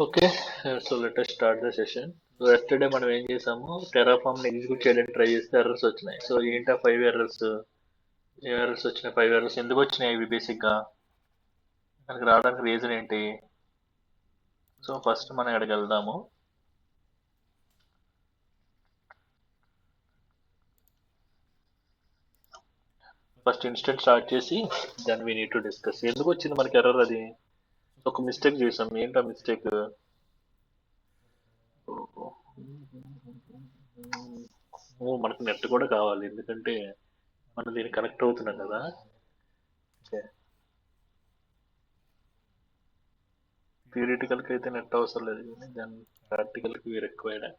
Okay, so let us start the session. So yesterday మనం ఏం చేసాము టెరాఫామ్ ని ఎగ్జిక్యూట్ చేయడానికి ట్రై చేస్తే ఎర్రర్స్ వచ్చినాయి. సో ఏంటా 5 ఎర్రర్స్? ఏ ఎర్రర్స్ వచ్చినాయి? 5 ఎర్రర్స్ ఎందుకు వచ్చినాయి? ఇవి బేసిక్ గా మనకి రావడానికి రీజన్ ఏంటి? సో ఫస్ట్ మనం ఇక్కడికి వెళ్దాము. ఫస్ట్ ఇన్స్టెంట్ స్టార్ట్ చేసి then we need to discuss ఎందుకు వచ్చింది మనకి ఎర్రర్ అది. ఒక మిస్టేక్ చేసాం. ఏంటా మిస్టేక్? మనకు నెట్ కూడా కావాలి, ఎందుకంటే మనం దీన్ని కనెక్ట్ అవుతున్నాం కదా. థియరిటికల్ కి అయితే నెట్ అవసరం లేదు, కానీ దాని ప్రాక్టికల్ కి రిక్వైర్డ్.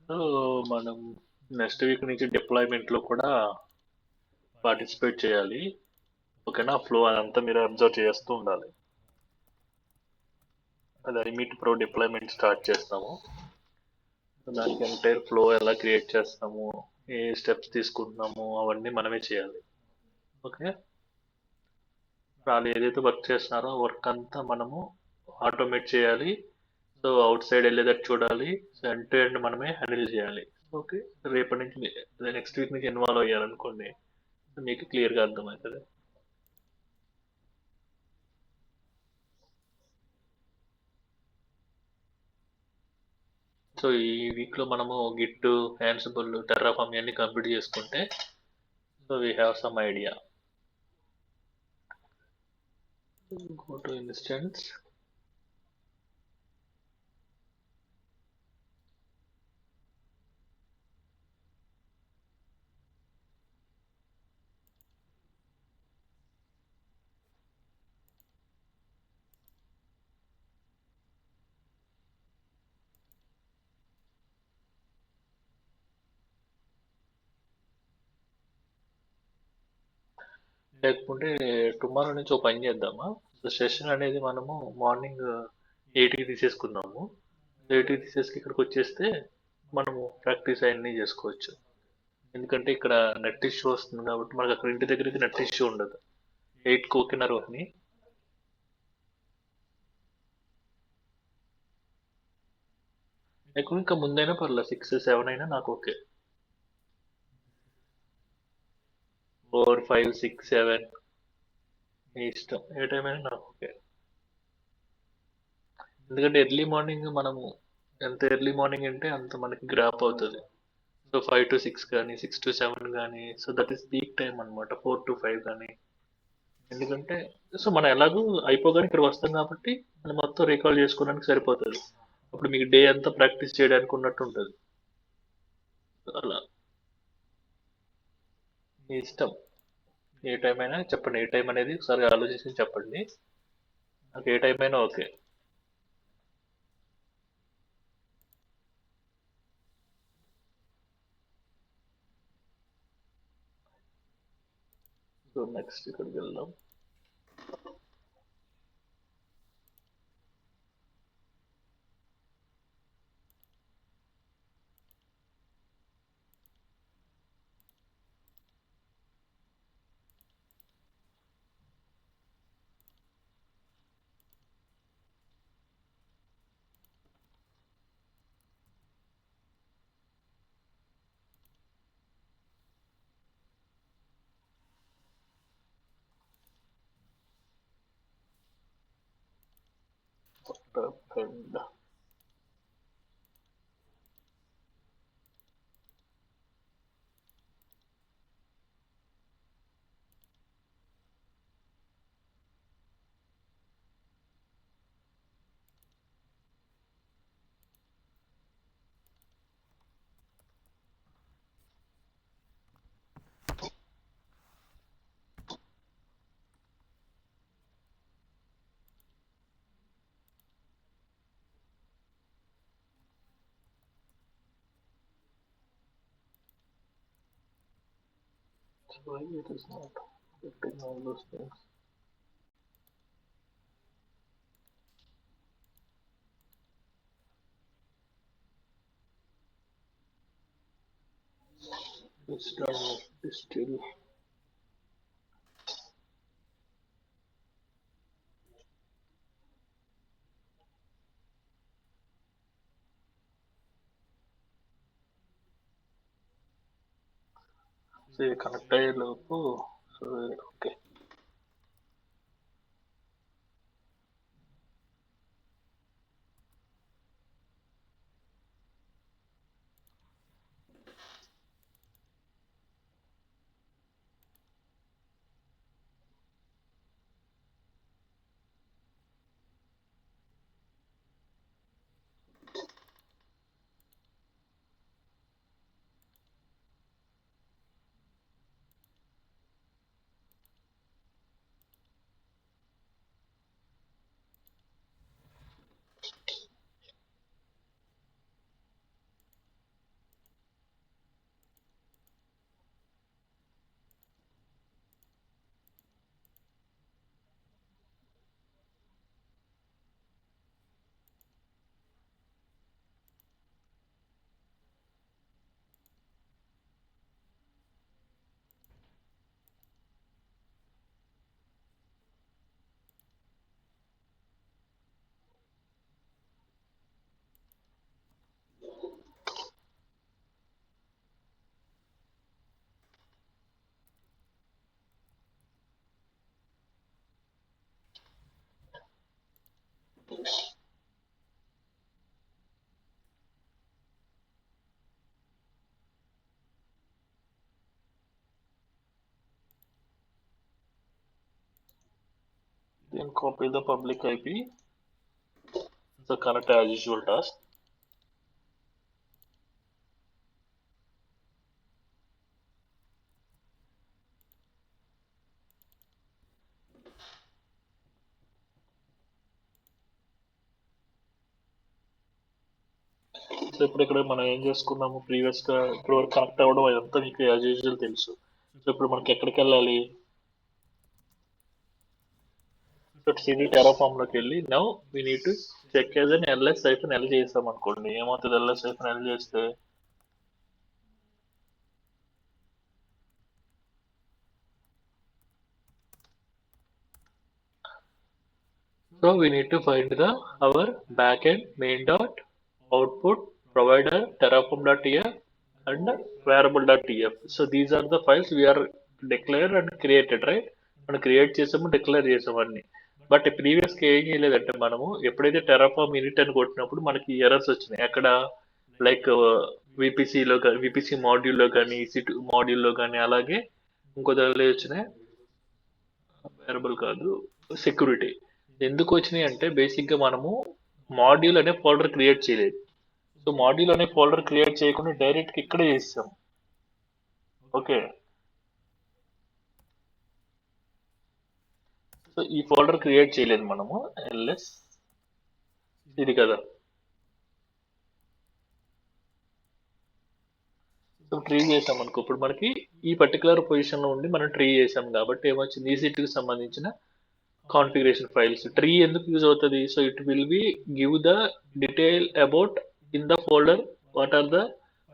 సో మనం నెక్స్ట్ వీక్ నుంచి డిప్లాయ్మెంట్ లో కూడా పార్టిసిపేట్ చేయాలి. ఓకేనా? ఫ్లో అదంతా మీరు అబ్జర్వ్ చేస్తూ ఉండాలి. అది ఐమీట్ ప్రో డిప్లాయ్మెంట్ స్టార్ట్ చేస్తాము. దానికి ఎంటైర్ ఫ్లో ఎలా క్రియేట్ చేస్తాము, ఏ స్టెప్స్ తీసుకుంటున్నాము, అవన్నీ మనమే చేయాలి. ఓకే, వాళ్ళు ఏదైతే వర్క్ చేస్తున్నారో వర్క్ అంతా మనము ఆటోమేట్ చేయాలి. సో అవుట్ సైడ్ వెళ్ళేటట్టు చూడాలి. సో ఎండ్ టు ఎండ్ మనమే హ్యాండిల్ చేయాలి. ఓకే, రేపటి నుంచి నెక్స్ట్ వీక్ నుంచి ఇన్వాల్వ్ అయ్యారనుకోండి, మీకు క్లియర్గా అర్థమవుతుంది. సో ఈ వీక్లో మనము గిట్, యాన్సిబుల్, టెర్రాఫామ్ ఇవన్నీ కంప్లీట్ చేసుకుంటే so we have some idea. Go to instance. లేకుంటే టుమారో నుంచి ఒక పని చేద్దామా? సో సెషన్ అనేది మనము మార్నింగ్ 8కి తీసేసుకుందాము. 8కి తీసేసి ఇక్కడికి వచ్చేస్తే మనము ప్రాక్టీస్ అవన్నీ చేసుకోవచ్చు. ఎందుకంటే ఇక్కడ నెట్ ఇష్యూ వస్తుంది కాబట్టి మనకు అక్కడ ఇంటి దగ్గరికి నెట్ ఇష్యూ ఉండదు. 8కి ఓకేనా రోహిణి? లేకుంటే ఇంకా ముందైనా పర్లేదు, 6, 7 అయినా నాకు ఓకే. 4, 5, 6, 7 మీ ఇష్టం, ఏ టైం అయినా నాకు ఓకే. ఎందుకంటే ఎర్లీ మార్నింగ్ మనము ఎంత ఎర్లీ మార్నింగ్ అంటే అంత మనకి గ్రాప్ అవుతుంది. సో 5 to 6 కానీ 6 to 7 కానీ, so that is peak time అనమాట. 4 to 5 కానీ. ఎందుకంటే సో మనం ఎలాగూ అయిపోగానే ఇక్కడ వస్తాం కాబట్టి మనం మొత్తం రీకాల్ చేసుకోవడానికి సరిపోతుంది. అప్పుడు మీకు డే అంతా ప్రాక్టీస్ చేయడానికి ఉన్నట్టు ఉంటుంది. అలా మీ ఇష్టం, ఏ టైం అయినా చెప్పండి. ఏ టైం అనేది ఒకసారి ఆలోచించి చెప్పండి. నాకు ఏ టైం అయినా ఓకే. సో నెక్స్ట్ ఇక్కడికి వెళ్దాం. Friend So it is not affecting all those things. It's done. It's still ఇది కనెక్ట్ అయ్యే లోపు so okay. Then copy the public IP, the connect as usual task. So ఇప్పుడు ఇక్కడ మనం ఏం చేసుకున్నాము ప్రీవియస్గా ఇప్పుడు వరకు కనెక్ట్ అవ్వడం అదంతా మీకు యాజ్ యూజువల్ తెలుసు. సో ఇప్పుడు మనకి ఎక్కడికి వెళ్ళాలి, సిడి టెరాఫామ్లోకి వెళ్ళి now we need to check as అని ఎల్ఎస్ ఐఫన్ ఎల్ చేసాం అనుకోండి. ఏమవుతుంది ఎల్ఎస్ ఐఫన్ ఎల్ చేస్తే so we need to find the our backend main dot output provider terraform.tf and variable.tf. So these are the files we are declared and created, right? మనం create చేసాము, declare చేసాము అన్ని. But ప్రీవియస్గా ఏం చేయలేదంటే మనము ఎప్పుడైతే టెరాఫామ్ యూనిట్ అని కొట్టినప్పుడు మనకి ఎర్రర్స్ వచ్చినాయి. అక్కడ లైక్ విపిసిలో విపిసి మాడ్యూల్లో కానీ ఈసీ2 మాడ్యూల్లో కానీ అలాగే ఇంకో దానిలో వచ్చినాయి. వేరబుల్ కాదు, సెక్యూరిటీ. ఎందుకు వచ్చినాయి అంటే బేసిక్గా మనము మాడ్యూల్ అనే ఫోల్డర్ క్రియేట్ చేయలేదు. సో మాడ్యూల్ అనే ఫోల్డర్ క్రియేట్ చేయకుండా డైరెక్ట్గా ఇక్కడే చేస్తాం. ఓకే, సో ఈ ఫోల్డర్ క్రియేట్ చేయలేదు మనము. ఎల్ఎస్ ఇది కదా, సో ట్రీ చేసాం అనుకో. ఇప్పుడు మనకి ఈ పర్టికులర్ పొజిషన్లో ఉండి మనం ట్రీ చేసాం కాబట్టి ఏమొచ్చింది, ఈసీ2కి సంబంధించిన కాన్ఫిగరేషన్ ఫైల్స్. ట్రీ ఎందుకు యూజ్ అవుతుంది, so it will B give the detail about in the folder what are the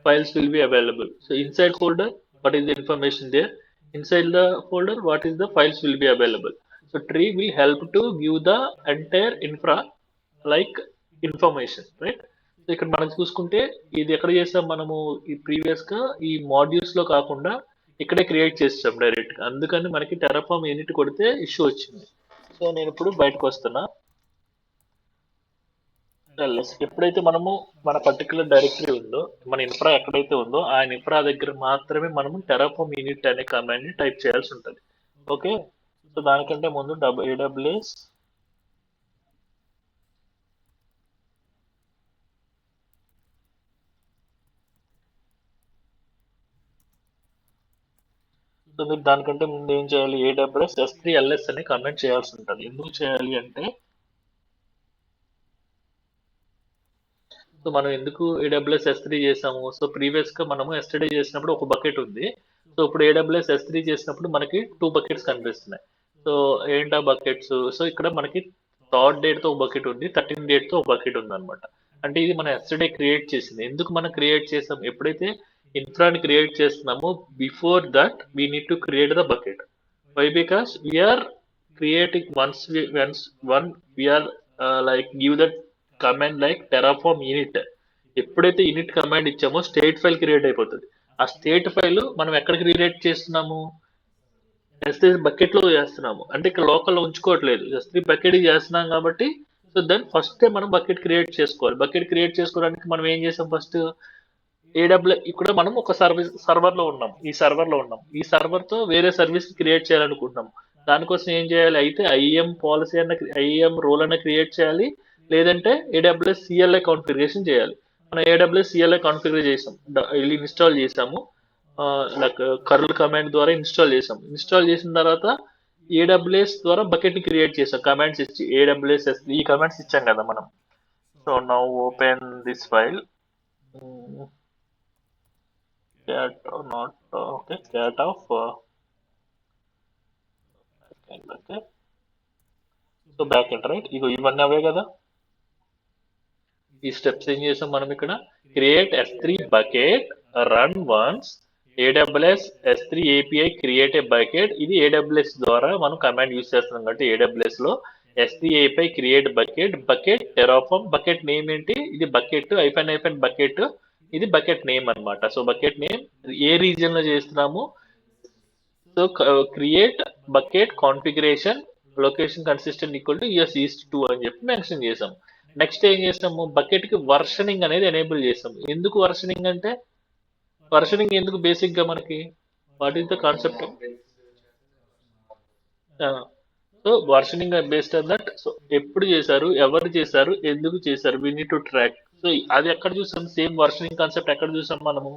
files will be available. So inside folder what is the information there, inside the folder what is the files will be available. So tree will help to give the entire infra like information, right? So ఇక్కడ మనం చూసుకుంటే ఇది ఎక్కడ చేసాం మనము, ఈ ప్రీవియస్గా ఈ మాడ్యూల్స్లో కాకుండా ఇక్కడే క్రియేట్ చేస్తాం డైరెక్ట్గా. అందుకని మనకి టెరాఫామ్ యూనిట్ కొడితే ఇష్యూ వచ్చింది. సో నేను ఇప్పుడు బయటకు వస్తున్నా. ఎప్పుడైతే మనము మన పర్టికులర్ డైరెక్టరీ ఉందో, మన ఇన్ఫ్రా ఎక్కడైతే ఉందో ఆ ఇన్ఫ్రా దగ్గర మాత్రమే మనము టెరాఫామ్ యూనిట్ అనే కమాండ్ ని టైప్ చేయాల్సి ఉంటుంది. ఓకే, సో దానికంటే ముందు AWS సో మీరు దానికంటే ముందు ఏం చేయాలి, AWS S3LS అనే కమాండ్ చేయాల్సి ఉంటుంది. ఎందుకు చేయాలి అంటే, సో మనం ఎందుకు AWS S3 చేసాము, సో ప్రీవియస్గా మనము ఎస్టర్డే చేసినప్పుడు ఒక బకెట్ ఉంది. సో ఇప్పుడు AWS S3 చేసినప్పుడు మనకి 2 బకెట్స్ కనిపిస్తున్నాయి. సో ఏంటా బకెట్స్, సో ఇక్కడ మనకి 3rd డేట్తో ఒక బకెట్ ఉంది, 13th డేట్తో ఒక బకెట్ ఉంది అనమాట. అంటే ఇది మనం ఎస్టర్డే క్రియేట్ చేసింది. ఎందుకు మనం క్రియేట్ చేసాం, ఎప్పుడైతే ఇన్ఫ్రాని క్రియేట్ చేస్తున్నామో before that we need to create the bucket. Why, because we are creating once we are like give that command like Terraform init. ఎప్పుడైతే యూనిట్ కమాండ్ ఇచ్చామో స్టేట్ ఫైల్ క్రియేట్ అయిపోతుంది. ఆ స్టేట్ ఫైల్ మనం ఎక్కడికి రీరైట్ చేస్తున్నాము, S3 బకెట్ లో చేస్తున్నాము. అంటే ఇక్కడ లోకల్లో ఉంచుకోవట్లేదు, S3 బకెట్ చేస్తున్నాం కాబట్టి. సో దెన్ ఫస్ట్ మనం బకెట్ క్రియేట్ చేసుకోవాలి. బకెట్ క్రియేట్ చేసుకోవడానికి మనం ఏం చేసాం, ఫస్ట్ ఇక్కడ మనం ఒక సర్వర్ లో ఉన్నాం, ఈ సర్వర్ తో వేరే సర్వీస్ క్రియేట్ చేయాలనుకుంటున్నాం. దానికోసం ఏం చేయాలి అయితే ఐఎం పాలసీ అన్న, ఐఎం రోల్ అన్న క్రియేట్ చేయాలి, లేదంటే ఏడబ్ల్యూఎస్ సిఎల్ఐ కాన్ఫిగరేషన్ చేయాలి. మనం ఏడబ్ల్యూఎస్ సిఎల్ఐ కాన్ఫిగర్ చేసాం, వెళ్ళి ఇన్స్టాల్ చేసాము, లైక్ కర్ల్ కమాండ్ ద్వారా ఇన్స్టాల్ చేసాం. ఇన్స్టాల్ చేసిన తర్వాత ఏడబ్ల్యూఎస్ ద్వారా బకెట్ ని క్రియేట్ చేసాం కమాండ్స్ ఇచ్చి, ఏడబ్ల్యూఎస్ ఈ కమాండ్స్ ఇచ్చాం కదా మనం. So now open this file, cat not okay, cat of okay. So back end right, ఇగో ఇవన్నీ అవే కదా. ఈ స్టెప్స్ ఏం చేసాం మనం ఇక్కడ, create S3 bucket, run once, AWS S3 API create a bucket. ఇది ఏడబ్ల్యూఎస్ ద్వారా మనం కమాండ్ యూస్ చేస్తున్నాం కాబట్టి ఏడబ్ల్యూఎస్ లో S3 API create bucket, bucket Terraform, bucket name ఏంటి, ఇది బకెట్ ఐఫన్ బకెట్, ఇది బకెట్ నేమ్ అన్నమాట. సో బకెట్ నేమ్ ఏ రీజియన్ లో చేస్తున్నాము, so create bucket configuration location consistent equal to US east 2 అని చెప్పి మెన్షన్ చేసాం. నెక్స్ట్ ఏం చేస్తాము, బకెట్ కి వర్షనింగ్ అనేది ఎనేబుల్ చేస్తాం. ఎందుకు వర్షనింగ్ అంటే, వర్షనింగ్ ఎందుకు బేసిక్ గా మనకి, what is the concept. So versioning based on that, so ఎప్పుడు చేశారు, ఎవరు చేశారు, ఎందుకు చేశారు, we need to track. So అది ఎక్కడ చూసాం, సేమ్ వర్షనింగ్ కాన్సెప్ట్ ఎక్కడ చూసాం మనము.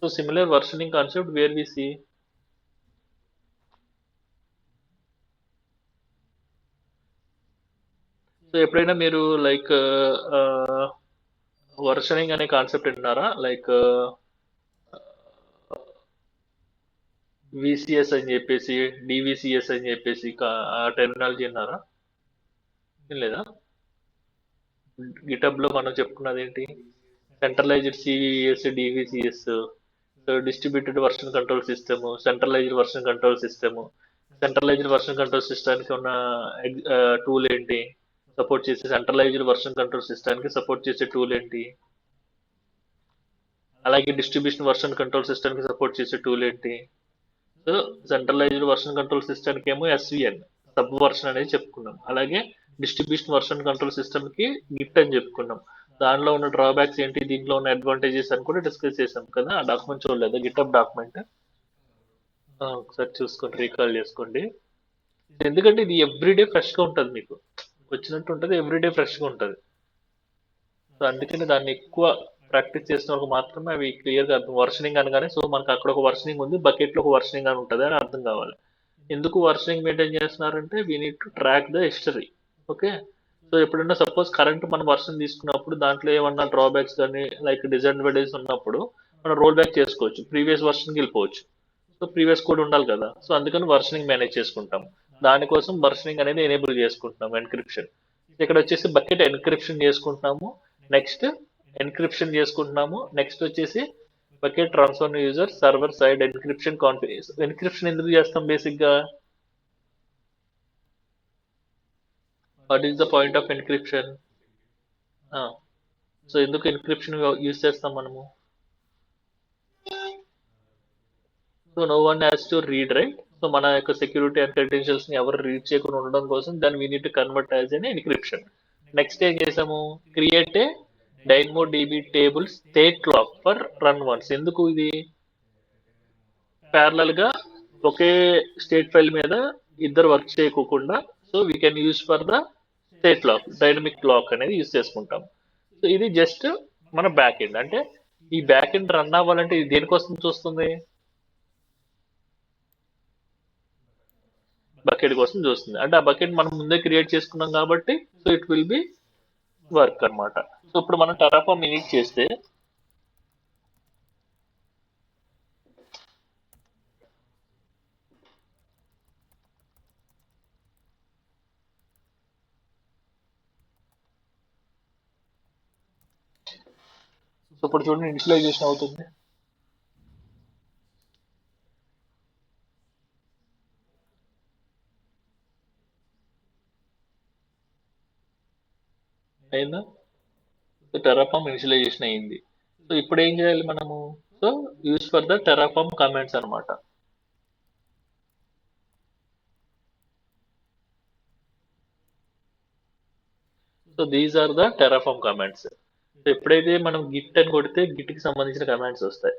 So similar versioning concept where we see, so ఎప్పుడైనా మీరు లైక్ వర్షనింగ్ అనే కాన్సెప్ట్ విన్నారా, లైక్ విసిఎస్ అని చెప్పేసి, డివిసిఎస్ అని చెప్పేసి ఆ టెర్మినాలజీ విన్నారా, లేదా. గిటబ్ లో మనం చెప్పుకున్నది ఏంటి, centralized CVS, DVCS, distributed version control system, centralized version control system. Centralized version control సిస్టానికి ఉన్న టూల్ ఏంటి, సపోర్ట్ చేసే సెంట్రలైజ్డ్ వర్షన్ కంట్రోల్ సిస్టానికి సపోర్ట్ చేసే టూల్ ఏంటి, అలాగే డిస్ట్రిబ్యూషన్ వర్షన్ కంట్రోల్ సిస్టమ్కి సపోర్ట్ చేసే టూల్ ఏంటి. సో సెంట్రలైజ్డ్ వర్షన్ కంట్రోల్ సిస్టమ్కి ఏమో ఎస్విఎన్ సబ్ వర్షన్ అనేది చెప్పుకున్నాం, అలాగే డిస్ట్రిబ్యూషన్ వర్షన్ కంట్రోల్ సిస్టమ్కి గిట్ అని చెప్పుకున్నాం. దానిలో ఉన్న డ్రాబ్యాక్స్ ఏంటి, దీంట్లో ఉన్న అడ్వాంటేజెస్ అని కూడా డిస్కస్ చేసాం కదా. ఆ డాక్యుమెంట్ చూడలేదు, గిటబ్ డాక్యుమెంట్ ఒకసారి చూసుకోండి, రీకాల్ చేసుకోండి. ఎందుకంటే ఇది ఎవ్రీడే ఫ్రెష్గా ఉంటుంది, మీకు వచ్చినట్టు ఉంటుంది, ఎవ్రీడే ఫ్రెష్గా ఉంటుంది. సో అందుకని దాన్ని ఎక్కువ ప్రాక్టీస్ చేసిన వాళ్ళకి మాత్రమే అవి క్లియర్గా అర్థం. వర్షనింగ్ అనగానే సో మనకు అక్కడ ఒక వర్షనింగ్ ఉంది, బకెట్లో ఒక వర్షనింగ్ అని ఉంటుంది అని అర్థం కావాలి. ఎందుకు వర్షనింగ్ మెయింటైన్ చేస్తున్నారంటే we need to track the history. Okay, so ఎప్పుడైనా సపోజ్ కరెంట్ మనం వర్షన్ తీసుకున్నప్పుడు దాంట్లో ఏమన్నా డ్రాబ్యాక్స్ కానీ లైక్ డిసడ్వాంటేజెస్ ఉన్నప్పుడు మనం రోల్ బ్యాక్ చేసుకోవచ్చు, ప్రీవియస్ వర్షన్కి వెళ్ళిపోవచ్చు. సో ప్రీవియస్ కోడ్ ఉండాలి కదా, సో అందుకని వర్షనింగ్ మేనేజ్ చేసుకుంటాం. దానికోసం వర్షనింగ్ అనేది ఎనేబుల్ చేసుకుంటున్నాం, ఎన్క్రిప్షన్. ఇక్కడ వచ్చేసి బకెట్ ఎన్క్రిప్షన్ చేసుకుంటున్నాము, నెక్స్ట్ ఎన్క్రిప్షన్ చేసుకుంటున్నాము, నెక్స్ట్ వచ్చేసి bucket transfer user server side encryption configuration. Encryption ఎందుకు చేస్తాం బేసిక్ గా, what is the point of encryption. So ఎందుకు ఎన్క్రిప్షన్ యూజ్ చేస్తాం మనము, so no one has to read write. So మన యొక్క సెక్యూరిటీ అండ్ క్రెడెన్షియల్స్ ని ఎవరు రీడ్ చేయకుండా ఉండడం కోసం దాన్ని we need to convert as an encryption. Next ఏం చేసాము, create a DynamoDB table state lock for run once. ఎందుకు ఇది, ప్యారలల్ గా ఒకే స్టేట్ ఫైల్ మీద ఇద్దరు వర్క్ చేయకోకుండా, so we can use for the state lock, dynamic lock అనేది use చేసుకుంటాం. సో ఇది జస్ట్ మన బ్యాక్ ఎండ్. అంటే ఈ బ్యాక్ ఎండ్ రన్ అవ్వాలంటే ఇది దేనికోసం చూస్తుంది, బకెట్ కోసం చూస్తుంది. అంటే ఆ బకెట్ మనం ముందే క్రియేట్ చేసుకున్నాం కాబట్టి so it will B work అన్నమాట. సో ఇప్పుడు మనం టెరాఫార్మ్ ఇనిట్ చేస్తే సో ఇప్పుడు చూడండి ఇనిషియలైజేషన్ అవుతుంది. అయిందా, సో టెరాఫార్మ్ ఇనిషియలైజేషన్ అయింది. సో ఇప్పుడు ఏం చేయాలి మనము, so so use for the Terraform commands అనమాట. So these are the Terraform commands. ఎప్పుడైతే మనం గిట్ అని కొడితే గిట్ కి సంబంధించిన కమాండ్స్ వస్తాయి.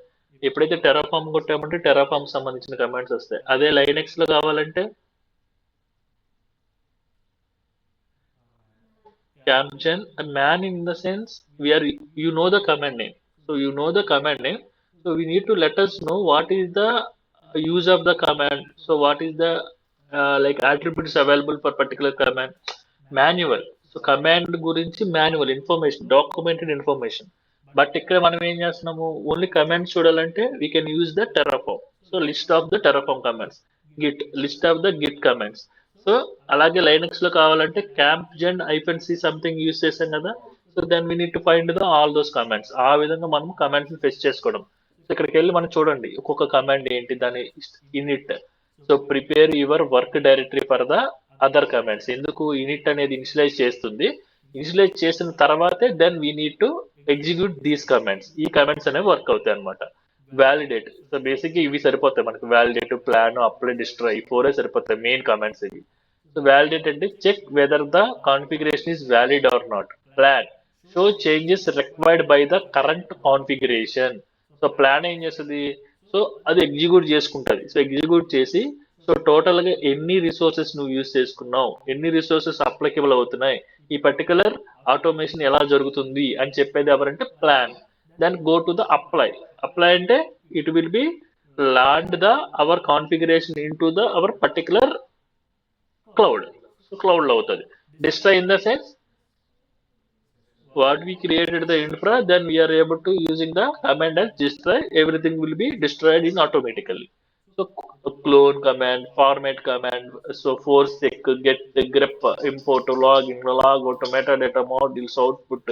ఎప్పుడైతే టెరాఫామ్ కొట్టామంటే టెరాఫామ్ సంబంధించిన కమాండ్స్ వస్తాయి. అదే లైనెక్స్ లో కావాలంటే Capgen, a man in the sense we are you know the command name. So you know the command name. So we need to let us know what is the use of the command. So what is the like attributes available for particular command. Manual. So command గురించి manual information, documented information. But ఇక్కడ మనం ఏం చేస్తున్నాము only commands చూడాలంటే we can use the Terraform. So list of the Terraform commands, git list of the git commands. So అలాగే Linux లో కావాలంటే క్యాంప్ జెన్ -c సంథింగ్ యూజ్ చేసాం కదా. So then we need to find the all those commands. ఆ విధంగా మనం కమాండ్స్ ని ఫెచ్ చేసుకోవడం. సో ఇక్కడికి వెళ్ళి మనం చూడండి ఒక్కొక్క కమాండ్ ఏంటి దాని init. So prepare your work directory for the other commands. ఎందుకు ఇనిట్ అనేది ఇనిషియలైజ్ చేస్తుంది. ఇనిషియలైజ్ చేసిన తర్వాతే then we need to execute these commands. ఈ కమాండ్స్ అనేవి వర్క్ అవుతాయి అనమాట. వ్యాలిడేట్. సో బేసిక్ ఇవి సరిపోతాయి మనకి. వ్యాలిడేట్, ప్లాన్, అప్లై, డిస్ట్రాయ్, ఈ ఫోరే సరిపోతాయి మెయిన్ కమాండ్స్ ఇవి. సో వ్యాలిడేట్ అంటే check whether the configuration is valid or not. Plan show changes required by the current configuration. So plan ఏం చేస్తుంది, సో అది ఎగ్జిక్యూట్ చేసుకుంటుంది. సో ఎగ్జిక్యూట్ చేసి సో టోటల్ గా ఎన్ని రిసోర్సెస్ నువ్వు యూజ్ చేసుకున్నావు, ఎన్ని రిసోర్సెస్ అప్లికబుల్ అవుతున్నాయి, ఈ పర్టికులర్ ఆటోమేషన్ ఎలా జరుగుతుంది అని చెప్పేది ఎవరంటే plan. Then go to the apply. Apply అంటే it will be land the our configuration in to the our particular cloud. So cloud లో అవుతుంది. Destroy in the sense what we created the infra, then we are able to using the command as destroy, everything will be destroyed in automatically. So clone command, format command, so forsec, get, grep, import, login, log out, metadata, modules, output,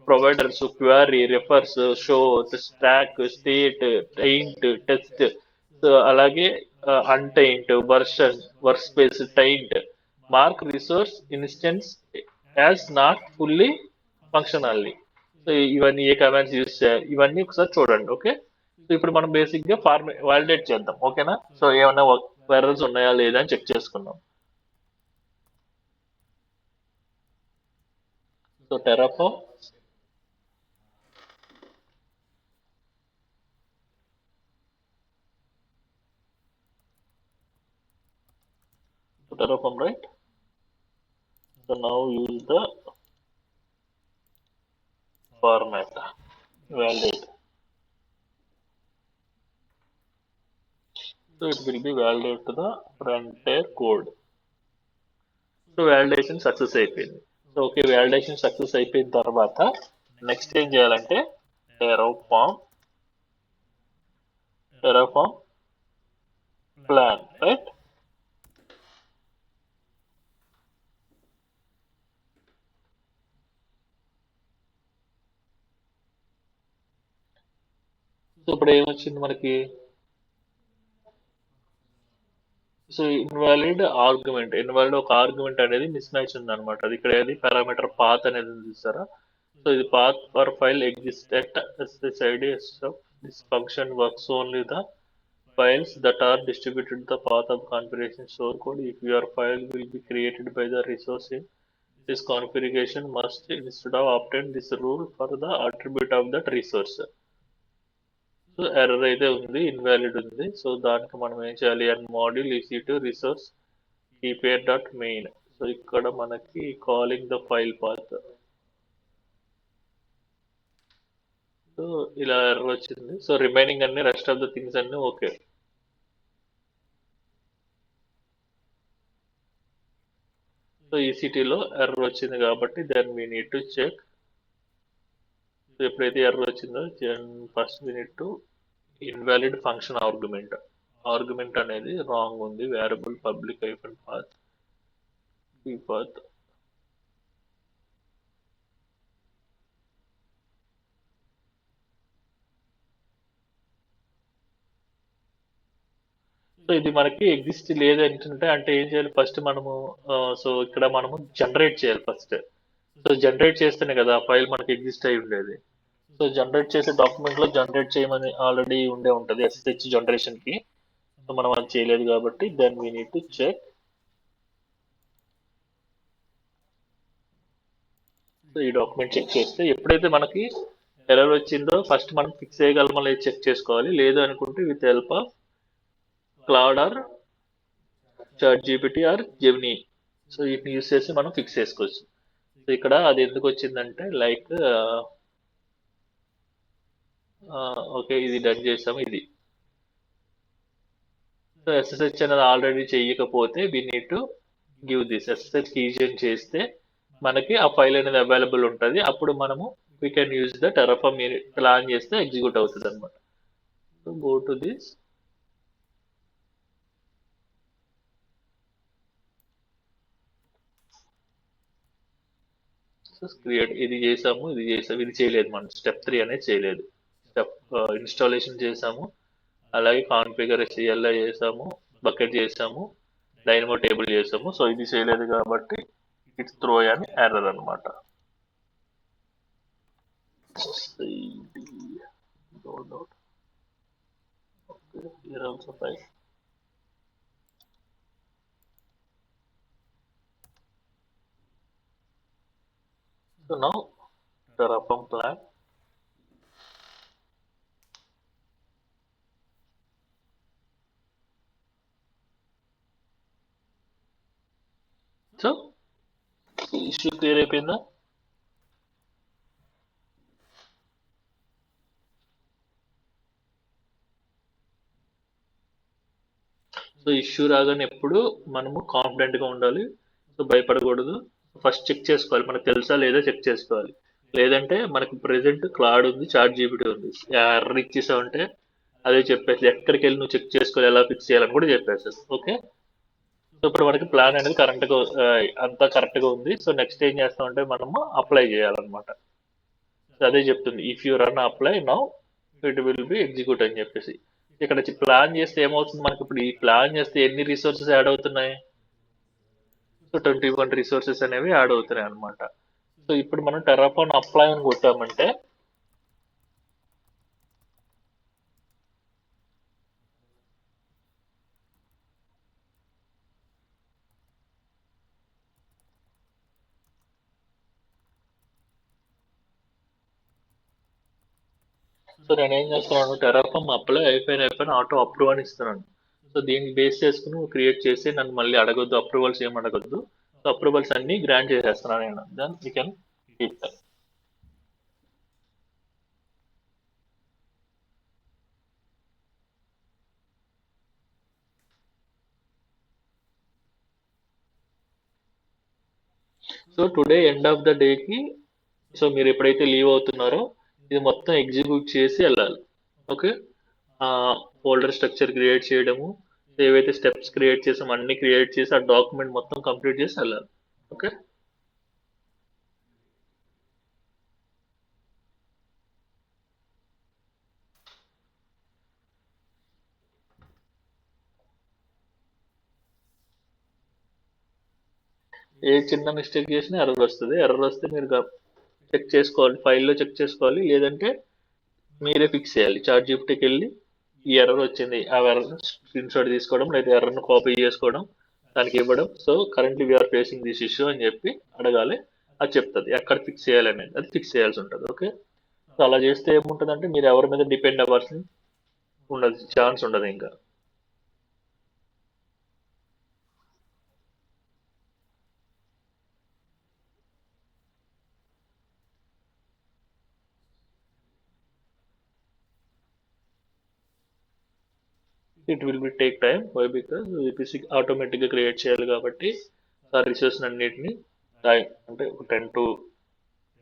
provider, so query, refers, show, stack, state, taint, test, so alage untaint, version, workspace, taint, mark resource instance as not fully functionality. So ఇవన్నీ ఏ commands use చేయాలి ఇవన్నీ ఒకసారి చూడండి. Okay. So ఇప్పుడు మనం basic గా validate చేద్దాం. ఓకేనా. సో ఏమైనా ఎర్రర్స్ ఉన్నాయా లేదా అని చెక్ చేసుకుందాం. So Terraform right. So now use the format validate. So it will be validate to the entire code. So validation success అయిపోయింది. సో ఓకే, వ్యాలిడేషన్ సక్సెస్ అయిపోయిన తర్వాత నెక్స్ట్ ఏం చేయాలంటే టెరాఫామ్ ప్లాన్, రైట్. సో ఇప్పుడు ఏమొచ్చింది మనకి, so invalid argument, invalid ఒక argument అనేది మిస్ మ్యాచ్ ఉంది అనమాట. అది ఇక్కడ ఏది పారామీటర్ పాత్ అనేది చూస్తారా. సో ఇది path for file exist at SSID this function works only the files that are distributed the path of configuration source code. If your file will be created by the resource in this configuration must instead of obtain this rule for the attribute of that resource. So error అయితే ఉంది, invalid ఉంది. So దానికి మనం ఏం చేయాలి, and module EC2 resource keypair dot main. So ఇక్కడ మనకి calling the file path. So ఇలా ఎర్రర్ వచ్చింది. సో రిమైనింగ్ అన్ని రెస్ట్ ఆఫ్ ద థింగ్స్ అన్ని ఓకే. సో EC2లో ఎర్రర్ వచ్చింది కాబట్టి then we need to check. So ఎప్పుడైతే ఎర్రర్ వచ్చిందో first we need to invalid function argument అనేది రాంగ్ ఉంది. Variable public hyphen path path. So ఇది మనకి ఎగ్జిస్ట్ లేదు అంటే ఏం చేయాలి, ఫస్ట్ మనము సో ఇక్కడ మనము జనరేట్ చేయాలి ఫస్ట్. సో జనరేట్ చేస్తేనే కదా ఫైల్ మనకి ఎగ్జిస్ట్ అయి ఉండేది. సో జనరేట్ చేసే డాక్యుమెంట్ లో జనరేట్ చేయమని ఆల్రెడీ ఉంటుంది ఎస్ఎస్హెచ్ జనరేషన్ కి. సో మనం అది చేయలేదు కాబట్టి then we need to check. So ఈ డాక్యుమెంట్ చెక్ చేస్తే ఎప్పుడైతే మనకి ఎర్రర్ వచ్చిందో ఫస్ట్ మనం ఫిక్స్ చేయగలమో లేదు చెక్ చేసుకోవాలి. లేదు అనుకుంటే with help of Claude or ChatGPT or Gemini, so వీటిని యూస్ చేసి మనం ఫిక్స్ చేసుకోవచ్చు. సో ఇక్కడ అది ఎందుకు వచ్చిందంటే లైక్ ఓకే ఇది డన్ చేసాము. ఇది సో ఎస్ఎస్హెచ్ అనేది ఆల్రెడీ చెయ్యకపోతే we need to give this SSH keygen చేస్తే మనకి ఆ ఫైల్ అనేది అవైలబుల్ ఉంటుంది. అప్పుడు మనము we can use the Terraform plan చేస్తే ఎగ్జిక్యూట్ అవుతుంది అనమాట. So go to this. Create ఇది చేసాము, ఇది చేసాము, ఇది చేయలేదు. మనం స్టెప్ 3 అనేది చేయలేదు. స్టెప్ ఇన్స్టాలేషన్ చేసాము, అలాగే కాన్ఫిగర్ సిఎల్ఐ చేసాము, బకెట్ చేసాము, డైనమో టేబుల్ చేసాము. సో ఇది చేయలేదు కాబట్టి ఇట్స్ త్రో అని ఎర్రర్ అనమాట. So now Terraform plan. So issue clear అయిపోయిందా? సో ఇష్యూ రాగానే ఎప్పుడు మనము కాన్ఫిడెంట్గా ఉండాలి. సో భయపడకూడదు. ఫస్ట్ చెక్ చేసుకోవాలి మనకు తెలుసా లేదా చెక్ చేసుకోవాలి. లేదంటే మనకి ప్రెసెంట్ క్లౌడ్ ఉంది, చాట్ జీపీటీ ఉంది, ఎర్రర్ ఇచ్చేసావంటే అదే చెప్పేసి ఎక్కడికి వెళ్ళి నువ్వు చెక్ చేసుకోవాలి, ఎలా ఫిక్స్ చేయాలని కూడా చెప్పేసి. ఓకే, సో ఇప్పుడు మనకి ప్లాన్ అనేది కరెక్ట్గా అంతా కరెక్ట్గా ఉంది. సో నెక్స్ట్ ఏం చేస్తామంటే మనము అప్లై చేయాలన్నమాట. సో అదే చెప్తుంది if you run apply now it will B execute అని చెప్పేసి. ఇక్కడ ప్లాన్ చేస్తే ఏమవుతుంది మనకి, ఇప్పుడు ఈ ప్లాన్ చేస్తే ఎన్ని రిసోర్సెస్ యాడ్ అవుతున్నాయి? సో 21 రిసోర్సెస్ అనేవి యాడ్ అవుతున్నాయి అనమాట. సో ఇప్పుడు మనం టెరాఫార్మ్ అప్లై అని కొట్టామంటే సో నేను ఏం చేస్తున్నాను, టెరాఫార్మ్ అప్లై అయిపోయిన ఆటో అప్రూవ్ అని ఇస్తున్నాను. సో దీన్ని బేస్ చేసుకుని క్రియేట్ చేసి నన్ను మళ్ళీ అడగొద్దు, అప్రూవల్స్ ఏం అడగొద్దు. సో అప్రూవల్స్ అన్ని గ్రాంట్ చేసేస్తున్నాను నేను. Then you can keep that. So today end of the డేకి సో మీరు ఎప్పుడైతే లీవ్ అవుతున్నారో ఇది మొత్తం ఎగ్జిక్యూట్ చేసి వెళ్ళాలి. ఓకే, ఫోల్డర్ స్ట్రక్చర్ క్రియేట్ చేయడము, ఏవైతే స్టెప్స్ క్రియేట్ చేసామో అన్ని క్రియేట్ చేసి ఆ డాక్యుమెంట్ మొత్తం కంప్లీట్ చేసి వెళ్ళాలి. ఓకే, ఏ చిన్న మిస్టేక్ చేసినా ఎర్రర్ వస్తుంది. ఎర్రర్ వస్తే మీరు చెక్ చేసుకోవాలి, ఫైల్లో చెక్ చేసుకోవాలి, లేదంటే మీరే ఫిక్స్ చేయాలి. చాట్ జీపీటీకి వెళ్ళి ఈ ఎర్రర్ వచ్చింది, ఆ ఎర్రర్ స్క్రీన్ షాట్ తీసుకోవడం, లేదా ఎర్రర్ను కాపీ చేసుకోవడం, దానికి ఇవ్వడం. So currently we are facing this issue అని చెప్పి అడగాలి. అది చెప్తుంది ఎక్కడ ఫిక్స్ చేయాలనేది, అది ఫిక్స్ చేయాల్సి ఉంటుంది. ఓకే, సో అలా చేస్తే ఏముంటుందంటే మీరు ఎవరి మీద డిపెండ్ అవ్వాల్సిన ఉండదు, ఛాన్స్ ఉండదు ఇంకా. It will be take time. Why because VPC ఆటోమేటిక్గా క్రియేట్ చేయాలి కాబట్టి ఆ రిసోర్స్ అన్నిటిని అంటే 10 to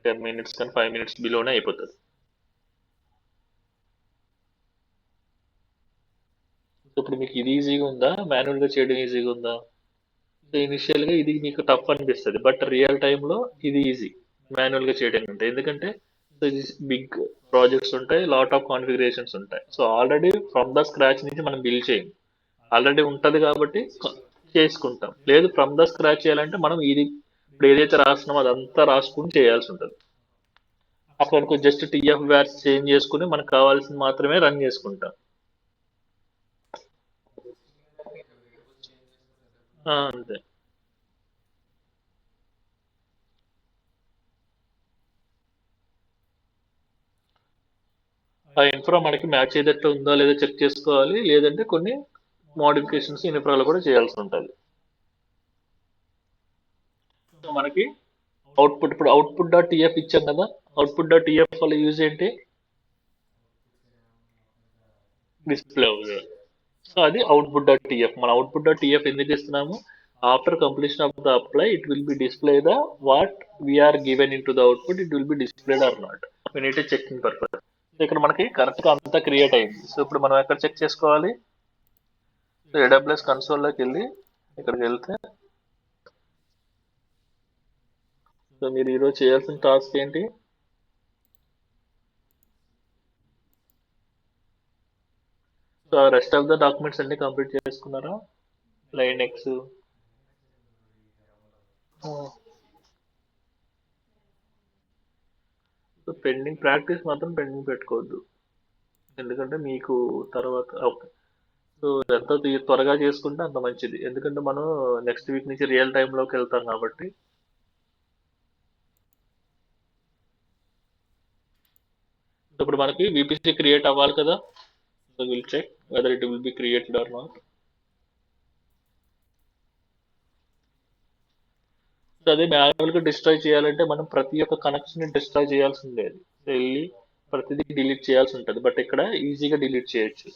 10 minutes కానీ 5 minutes బిలోనే అయిపోతుంది. ఇప్పుడు మీకు ఇది ఈజీగా ఉందా, మాన్యువల్గా చేయడం ఈజీగా ఉందా? సో ఇనిషియల్గా ఇది మీకు టఫ్ అనిపిస్తుంది, బట్ రియల్ టైంలో ఇది ఈజీ మాన్యువల్గా చేయడం కంటే. ఎందుకంటే బిగ్ ప్రాజెక్ట్స్ ఉంటాయి, లాట్ ఆఫ్ కాన్ఫిగరేషన్స్ ఉంటాయి. So already from the scratch నుంచి మనం బిల్డ్ చేయం, ఆల్రెడీ ఉంటుంది కాబట్టి చేసుకుంటాం. లేదు ఫ్రమ్ ద స్క్రాచ్ చేయాలంటే మనం ఇది ఇప్పుడు ఏదైతే రాస్తున్నామో అదంతా రాసుకుని చేయాల్సి ఉంటుంది. అక్కడ అనుకో జస్ట్ టీఎఫ్ వ్యార్స్ చేంజ్ చేసుకుని మనకు కావాల్సింది మాత్రమే రన్ చేసుకుంటాం. అంతే. ఆ ఇన్ఫ్రా మనకి మ్యాచ్ అయ్యేటట్టు ఉందో లేదో చెక్ చేసుకోవాలి, లేదంటే కొన్ని మోడిఫికేషన్స్ ఇన్ఫ్రాలో కూడా చేయాల్సి ఉంటుంది. సో మనకి అవుట్పుట్, ఇప్పుడు అవుట్పుట్ డాట్ టీఎఫ్ ఇచ్చాం కదా, అవుట్పుట్ డాట్ టీఎఫ్ వల్ల యూజ్ ఏంటి? డిస్ప్లే అవుతుంది. సో అది అవుట్పుట్ డాట్ టీఎఫ్. మన అవుట్పుట్ డాట్ టీఎఫ్ ఎందుకు ఇస్తున్నాము? After completion of the apply it will be display the what we are given in to the output, it will be displayed or not. We need checking purpose. ఇక్కడ మనకి correct గా అంతా create అయింది. సో ఇప్పుడు మనం ఎక్కడ చెక్ చేసుకోవాలి? సో ఏడబ్ల్యూఎస్ కన్సోల్లోకి వెళ్ళి ఇక్కడికి వెళ్తే, సో మీరు ఈరోజు చేయాల్సిన టాస్క్ ఏంటి? So rest of the documents అన్ని కంప్లీట్ చేసుకున్నారా? లైనెక్స్, సో పెండింగ్ ప్రాక్టీస్ మాత్రం పెండింగ్ పెట్టుకోవద్దు, ఎందుకంటే మీకు తర్వాత ఓకే. సో ఎంత త్వరగా చేసుకుంటే అంత మంచిది, ఎందుకంటే మనం నెక్స్ట్ వీక్ నుంచి రియల్ టైంలోకి వెళ్తాం కాబట్టి. ఇప్పుడు మనకి విపిసి క్రియేట్ అవ్వాలి కదా. So will check whether it will be created or not. సో అదే మాన్యువల్గా డిస్ట్రాయ్ చేయాలంటే మనం ప్రతి ఒక్క కనెక్షన్ డిస్ట్రాయ్ చేయాల్సి ఉండేది, వెళ్ళి ప్రతిదీ డిలీట్ చేయాల్సి ఉంటుంది. బట్ ఇక్కడ ఈజీగా డిలీట్ చేయొచ్చు.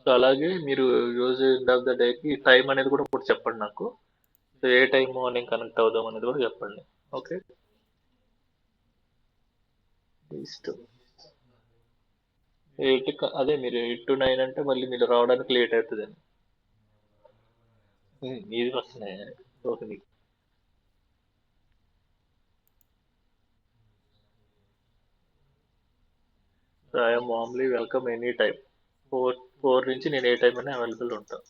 సో అలాగే మీరు రోజు ఎండ్ ఆఫ్ ద డేకి టైం అనేది కూడా ఒకటి చెప్పండి నాకు. సో ఏ టైం మార్నింగ్ కనెక్ట్ అవుదాం అనేది కూడా చెప్పండి. ఓకే, ఇష్టం. 8 అదే మీరు 8 to 9 అంటే మళ్ళీ మీరు రావడానికి లేట్ అవుతుందని. ఇది వస్తున్నాయి. ఓకే, నీకు I'm warmly welcome any time. 4 నుంచి నేను ఏ టైం అయినా అవైలబుల్ ఉంటాను.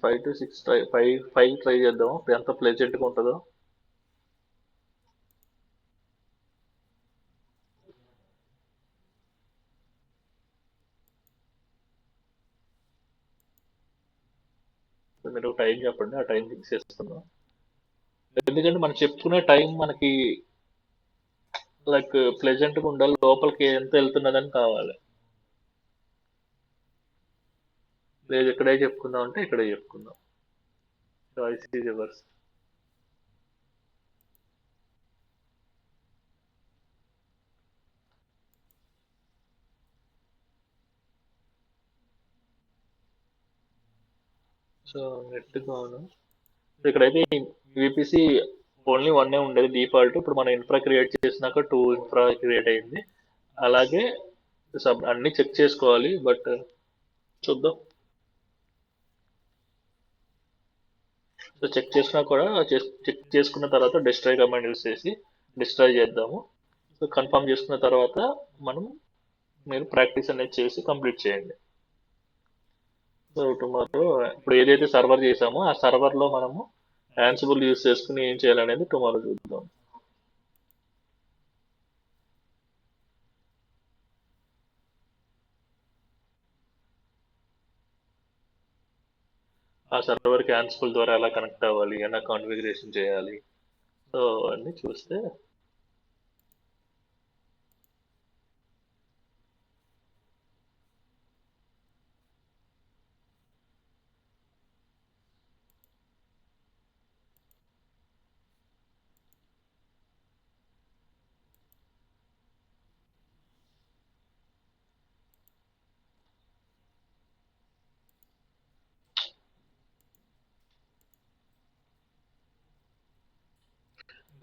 Five to six try, five try చేద్దాం, ఎంత ప్లెజెంట్గా ఉంటుందో. మీరు టైం చెప్పండి, ఆ టైం ఫిక్స్ చేస్తున్నాం. ఎందుకంటే మనం చెప్పుకునే టైం మనకి లైక్ ప్లెజెంట్గా ఉండాలి, లోపలికి ఎంత వెళ్తున్నదని కావాలి. లేదు ఇక్కడే చెప్పుకుందాం అంటే ఇక్కడే చెప్పుకుందాం. Choice is yours. So net కాను. ఇక్కడైతే విపిసి ఓన్లీ 1 ఉండేది డిఫాల్ట్. ఇప్పుడు మనం ఇన్ఫ్రా క్రియేట్ చేసినాక 2 ఇన్ఫ్రా క్రియేట్ అయింది. అలాగే అన్ని చెక్ చేసుకోవాలి, బట్ చూద్దాం. సో చెక్ చేసినా కూడా చెక్ చేసుకున్న తర్వాత డిస్ట్రాయ్ కమాండ్ యూస్ చేసి డిస్ట్రాయ్ చేద్దాము. సో కన్ఫర్మ్ చేసుకున్న తర్వాత మనం మీరు ప్రాక్టీస్ అనేది చేసి కంప్లీట్ చేయండి. సో టుమారో ఇప్పుడు ఏదైతే సర్వర్ చేసామో ఆ సర్వర్లో మనము యాన్సిబుల్ యూస్ చేసుకుని ఏం చేయాలనేది టుమారో చూద్దాం. ఆ సర్వర్కి యాన్సిబుల్ ద్వారా ఎలా కనెక్ట్ అవ్వాలి, ఎలా కాన్ఫిగరేషన్ చేయాలి, సో అన్నీ చూస్తే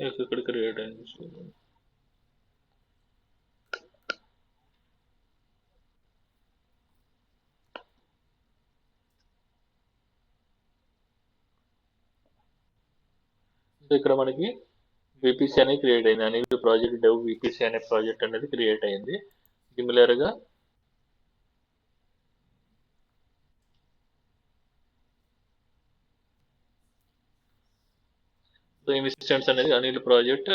ఇక్కడ క్రియేట్ అయింది. ఇక్కడ మనకి విపిసి అనేది క్రియేట్ అయింది. అనేది ప్రాజెక్ట్ డెవ్ విపిసి అనే ప్రాజెక్ట్ అనేది క్రియేట్ అయింది. సిమిలర్గా ఇన్స్టెన్స్ అనేది అనిల్ ప్రాజెక్ట్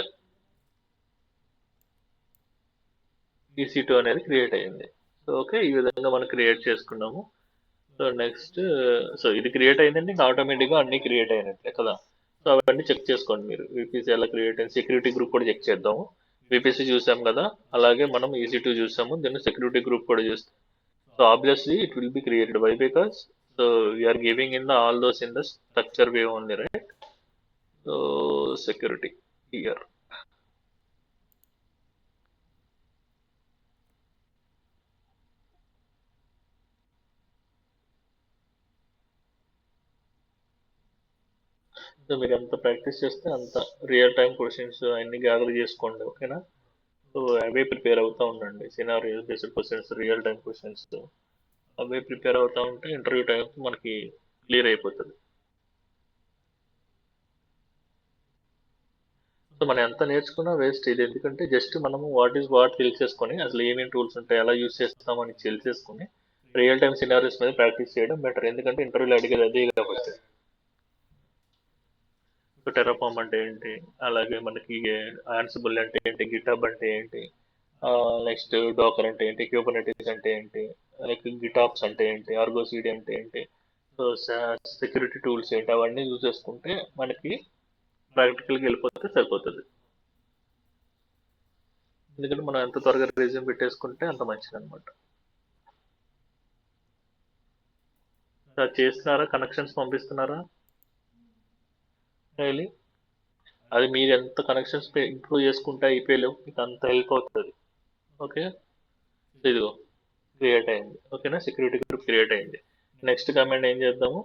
EC2 అనేది క్రియేట్ అయింది. సో ఓకే, ఈ విధంగా మనం క్రియేట్ చేసుకున్నాము. సో నెక్స్ట్, సో ఇది క్రియేట్ అయిందంటే ఇంకా ఆటోమేటిక్గా అన్ని క్రియేట్ అయినట్లే కదా. సో అవన్నీ చెక్ చేసుకోండి మీరు. విపిసి ఎలా క్రియేట్ అయింది, సెక్యూరిటీ గ్రూప్ కూడా చెక్ చేద్దాము. విపిసి చూసాం కదా, అలాగే మనం EC2 చూసాము, దీన్ని సెక్యూరిటీ గ్రూప్ కూడా చూస్తాం. So obviously it will be created. Why? Because so we're giving in the all those in the structure way only, right? So security here. So మీరు ఎంత ప్రాక్టీస్ చేస్తే అంత రియల్ టైం క్వశ్చన్స్ అన్ని gather చేసుకోండి, ఓకేనా? So అవే prepare అవుతూ ఉండండి. Scenario based questions, real time questions అవే ప్రిపేర్ అవుతూ ఉంటే ఇంటర్వ్యూ టైం మనకి క్లియర్ అయిపోతుంది. సో మనం ఎంత నేర్చుకున్నా వేస్ట్ ఇది. ఎందుకంటే జస్ట్ మనము వాట్ తెలిసేసుకొని అసలు ఏమేమి టూల్స్ ఉంటాయి, ఎలా యూస్ చేస్తామని తెలిసేసుకొని రియల్ టైం సినారియోస్ మీద ప్రాక్టీస్ చేయడం బెటర్. ఎందుకంటే ఇంటర్వ్యూలో అడిగేది అదే కాబట్టి. టెరాఫామ్ అంటే ఏంటి, అలాగే మనకి ఆన్సిబుల్ అంటే ఏంటి, గిటబ్ అంటే ఏంటి, నెక్స్ట్ డాకర్ అంటే ఏంటి, క్యూబర్నెటిస్ అంటే ఏంటి, లైక్ గిటాప్స్ అంటే ఏంటి, ఆర్గో సిడి అంటే ఏంటి, సో సెక్యూరిటీ టూల్స్ ఏంటి, అవన్నీ యూజ్ చేసుకుంటే మనకి ప్రాక్టికల్గా వెళ్ళిపోతే సరిపోతుంది. ఎందుకంటే మనం ఎంత త్వరగా రిజ్యూమ్ పెట్టేసుకుంటే అంత మంచిది అనమాట. చేస్తున్నారా, కనెక్షన్స్ పంపిస్తున్నారా డైలీ? అది మీరు ఎంత కనెక్షన్స్ ఇంప్రూవ్ చేసుకుంటే అయిపోయలేవు, మీకు అంత హెల్ప్ అవుతుంది. ఓకే, ఇదిగో క్రియేట్ అయింది. ఓకేనా, సెక్యూరిటీ గ్రూప్ క్రియేట్ అయింది. నెక్స్ట్ కమాండ్ ఏం చేద్దాము,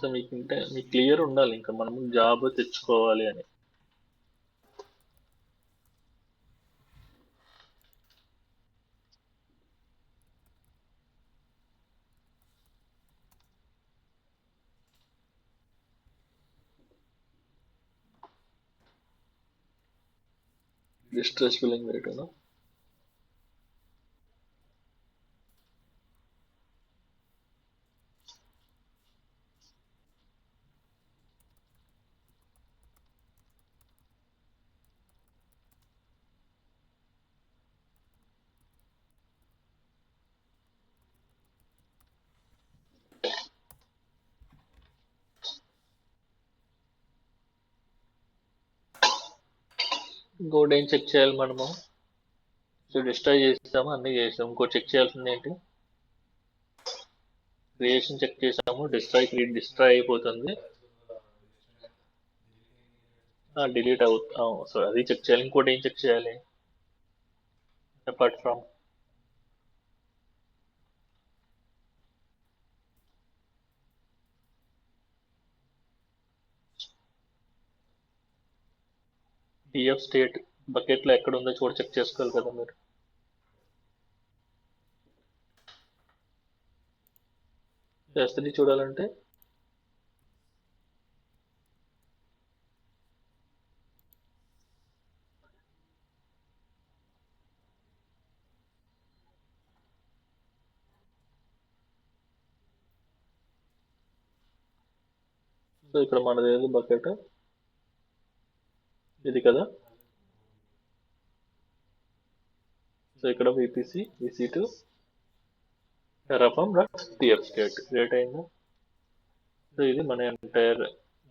సో మీకు క్లియర్ ఉండాలి ఇంకా మనము జాబ్ తెచ్చుకోవాలి అని. డిస్ట్రెస్ బిల్లింగ్ రేట్ ఇంకోటి ఏం చెక్ చేయాలి మనము, సో డిస్ట్రాయ్ చేసాము, అన్నీ చేసాము. ఇంకో చెక్ చేయాల్సింది ఏంటి, క్రియేషన్ చెక్ చేసాము, డిస్ట్రాయ్ అయిపోతుంది, డిలీట్ అవుతాం. సో అది చెక్ చేయాలి. ఇంకోటి ఏం చెక్ చేయాలి అపార్ట్ ఫ్రమ్, డిఎఫ్ స్టేట్ బకెట్లో ఎక్కడ ఉందో చూడ చెక్ చేసుకోవాలి కదా మీరు. S3 చూడాలంటే సో ఇక్కడ మనది ఏది బకెట్ ఇది కదా. సో ఇక్కడ VPC EC2 Terraform TF state create అయిందా. సో ఇది మన ఎంటైర్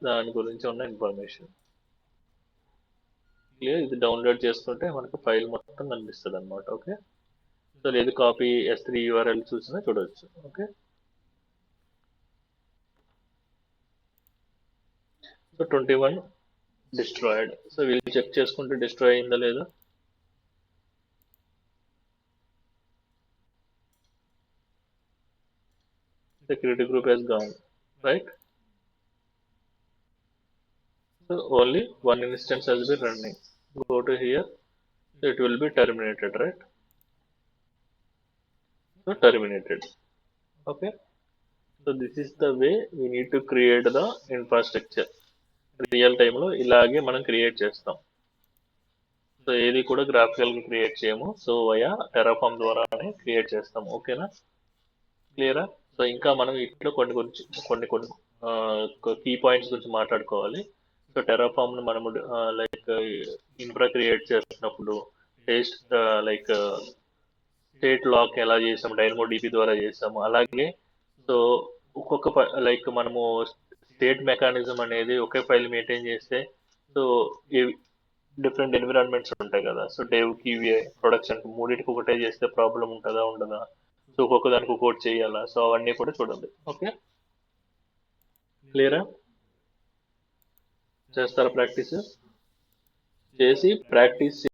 దాని గురించి ఉన్న ఇన్ఫర్మేషన్. క్లియర్. ఇది డౌన్లోడ్ చేసుకుంటే మనకు ఫైల్ మొత్తం కనిపిస్తుంది అనమాట. ఓకే, సో లేదు కాపీ S3 URL చూసినా చూడవచ్చు. Okay, so 21 destroyed. సో వీళ్ళు చెక్ చేసుకుంటే డిస్ట్రాయ్ అయిందా లేదా. security group has gone, right? So only one instance has been running. Go to here, it will be terminated, right? So terminated. Okay. So this is the way we need to create the infrastructure. Real టైంలో ఇలాగే మనం create చేస్తాం. So ఏది కూడా graphical గా create చేయము. So via Terraform ద్వారానే create చేస్తాం. ఓకేనా? క్లియరా? సో ఇంకా మనం ఇట్లో కొన్ని కీ పాయింట్స్ గురించి మాట్లాడుకోవాలి. సో టెరాఫామ్ ను మనము లైక్ ఇన్ఫ్రా క్రియేట్ చేస్తున్నప్పుడు టేస్ట్ లైక్ స్టేట్ లాక్ ఎలా చేసాము, డైనమో డిపి ద్వారా చేసాము. అలాగే సో ఒక్కొక్క లైక్ మనము స్టేట్ మెకానిజం అనేది ఒకే ఫైల్ మెయింటైన్ చేస్తే సో డిఫరెంట్ ఎన్విరాన్మెంట్స్ ఉంటాయి కదా. సో డేవ్ కీవీఏ ప్రొడక్షన్ మూడింటికి ఒకటే చేస్తే ప్రాబ్లం ఉంటుందా ఉండదా, సో ఒక్కొక్క దానికి ఒక్కొక్కటి చేయాలా, సో అవన్నీ కూడా చూడండి. ఓకే, క్లియరా? చేస్తారా ప్రాక్టీస్? చేసి ప్రాక్టీస్